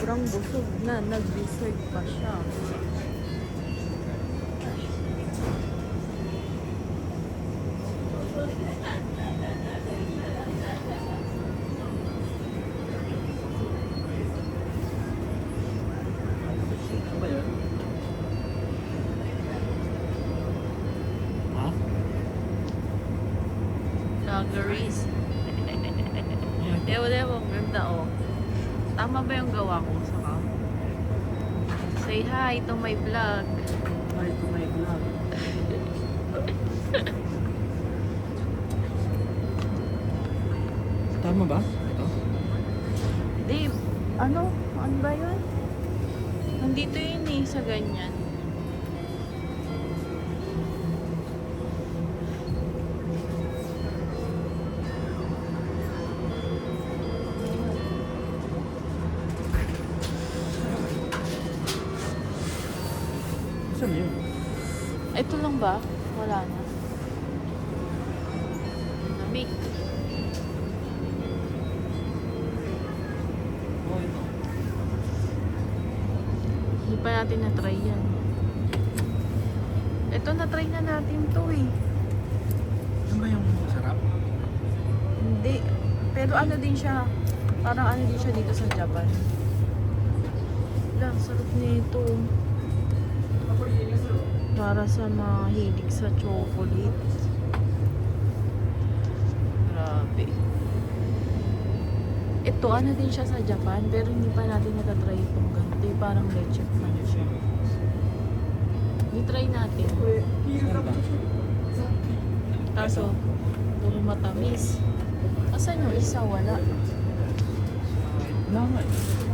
sobrang busog na, nag-dessert pa siya. Ano ba yun? Ha? Calgaries. Ewan, ang ganda oh. Tama ba yung gawa ko sa ka? Say hi to my vlog. Ay, ito may vlog. Tama ba? Ito? Dave, ano? Ano ba yun? Nandito yun eh, sa ganyan. Saan yun? Ito lang ba? Wala na. Lamig. Oh, ito. Hindi pa natin na-try yan. Ito na-try na natin to eh. Ano ba yung sarap? Hindi. Pero ano din siya. Parang ano din siya dito sa Japan. Lang, sarap nito. Para sa mga hilig sa chocolate. Grabe. Ito, ano din siya sa Japan, pero hindi pa natin natatry itong ganito. Yung parang leche flan siya. I-try natin. Saan ba? Kaso, puro matamis. Asan yung isa? Wala. Wala nga eh.